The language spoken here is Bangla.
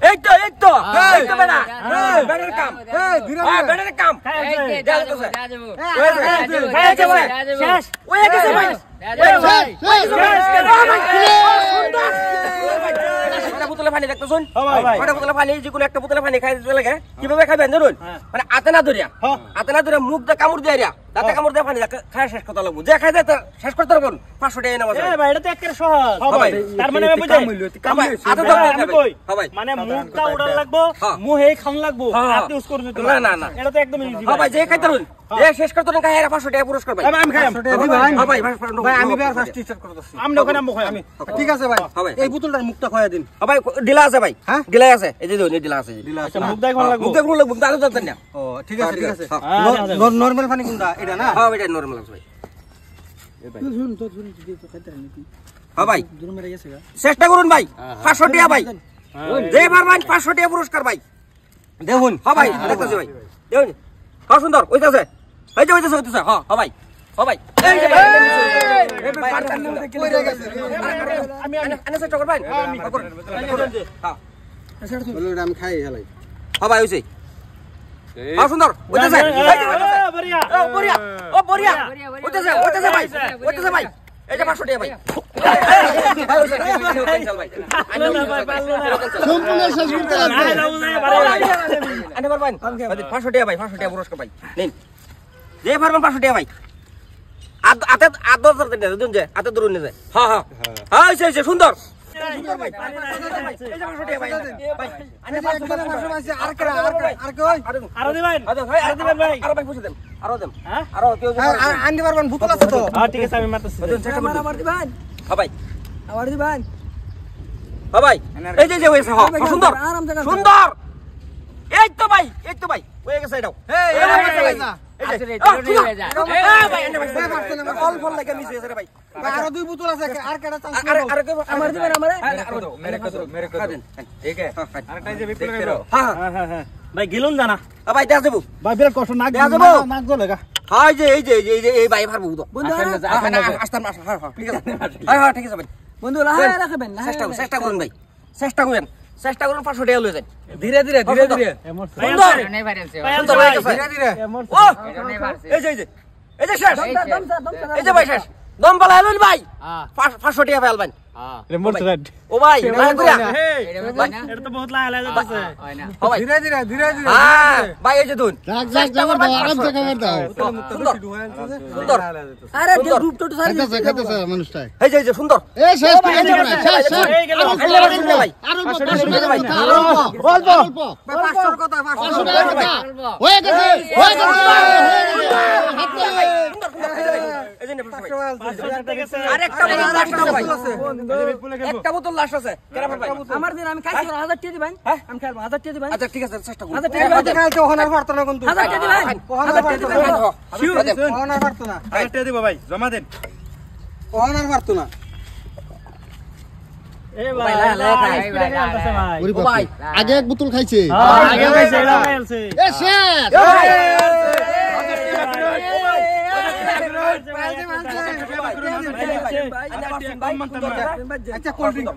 এই তো বেটা বেটার কাম বেটার কাম শেষ ওই গেছে ভাই একটা বোতলে পানি দেখতে শুন ওটা বোতলে পানি যেগুলো একটা বোতলে পানি খাই দিতে লাগে কিভাবে খাবেন জানুন মানে হাতে না ধরিয়া মুখ দিয়ে কামড় দিয়ে দাঁতে কামড় দিয়ে পানি খায় শেষ করতে লাগবো যে খাই যায় শেষ করতে পারবেন 500 টাকা নেওয়া যাবে ভাই এটা তো একেবারে সহজ তার মানে আমি বুঝাই মানে মুখটা উড়ান লাগবো মুহে খাওন লাগবো হাতে ইউজ করতে না এটা তো একদম ইজি ভাই যে খাইতে পারুন এ শেষ করতে না খাই 500 টাকা পুরস্কার ভাই আমি খাইম ভাই আমি বের ফার্স্ট টিচার করে দছি আমি ওখানে মুখ আমি ঠিক আছে ভাই এই বোতলটার মুখটা খয়া দিন ভাই ডিলা আছে ভাই হ্যাঁ ডিলা আছে এই যে ডিলা আছে আচ্ছা মুখ দাই কোন লাগবো মুখ দাই কোন লাগবো আরো জানতেন না ও ঠিক আছে নরমাল পানি কোনটা এটা না হ্যাঁ এটা নরমাল আছে ভাই শুন তো খাইতে নাকি হ্যাঁ ভাই দূর মেরে গেছে চেষ্টা করুন ভাই 500 টাকা ভাই যে পারবেন 500 টাকা পুরস্কার ভাই দেখুন হ্যাঁ ভাই দেখতেছি ভাই দেখুন হ্যাঁ সুন্দর ওইটাছে এই যে ওইটাছে হ্যাঁ হ্যাঁ ভাই ভাই এই যে ভাই আমি চেষ্টা করবেন হ্যাঁ আমি খাই হেলাই হ্যাঁ ভাই হইছে হ্যাঁ সুন্দর ওইটাছে বড়িয়া ও বড়িয়া ওইটাছে ভাই এই যে 500 টাকা ভাই সম্পূর্ণ শেষ করতে লাগবে আনে পারবেন 500 টাকা ভাই 500 টাকা পুরস্কার ভাই নিন যে পারবেন 500 টাকা ভাই আতে আদর দেন দুন যে আতে দূর নিয়ে যায় হ্যাঁ হ্যাঁ হ্যাঁ হইছে সুন্দর সুন্দর ভাই এই যে 500 টাকা ভাই ভাই আনে 500 আছে আর কই আরো দিবেন ভাই আরো ভাই পুষে দেন আরো দেন হ্যাঁ আরো কেউ আনতে পারবেন বোতল আছে তো হ্যাঁ ঠিক আছে আমি মারতেছি মার দিবেন হ্যাঁ ভাই আবার দিবেন হ্যাঁ ভাই এই যে হইছে হ্যাঁ সুন্দর সুন্দর এই তো ভাই হয়ে গেছে এটাও আরো দুই বোতল আছে আর কেডা চান্স আমার দিবেন আমারে ঠিক আছে আরেকটা যে বিপুল হ্যাঁ ভাই গিলুন জানা ভাই দেয়া দেব ভাই বিরাট কষ্ট নাক নাক জ্বলেগা হ্যাঁ এই ভাই পারবো তো বন্ধু আসতাম হ্যাঁ ঠিক আছে হ্যাঁ ঠিক আছে ভাই বন্ধু লাহায় রাখবেন চেষ্টা করুন ভাই চেষ্টা করুন 500 টাকা লয়ে যান ধীরে ধীরে এই যে শেষ এই যে ভাই শেষ দম পালা লইল ভাই 500 টাকা ফেলবেন ও ভাই এটা তো বহুত লাগাই যাচ্ছে ধীরে হ্যাঁ ভাই এই যে দুন যাক আরাম থেকে কর দাও সুন্দর আরে গ্রুপ তো খাইতেছে মানুষটা এই যে সুন্দর এই শেষ ভাই আরো 500 ভাই অল্প 500 কথা 500 কথা হয়ে গেছে একটা বোতল লাস্ট আছে আমার দিন আমি খাইছি 1000 টাকা দিবেন আমি খাইব 1000 টাকা দিবেন আচ্ছা ঠিক আছে চেষ্টা করুন 1000 টাকা খাইতে ওখানে পারতো না কোন 1000 টাকা দিবেন 1000 টাকা দিবেন ওখানে পারতো না 1000 টাকা দিব ভাই জমা দেন ওখানে পারতো না এ ভাই ভাই আগে এক বোতল খাইছে আগে খাইছে এটা খাইছে এ শেষ আচ্ছা কোল্ড ড্রিঙ্ক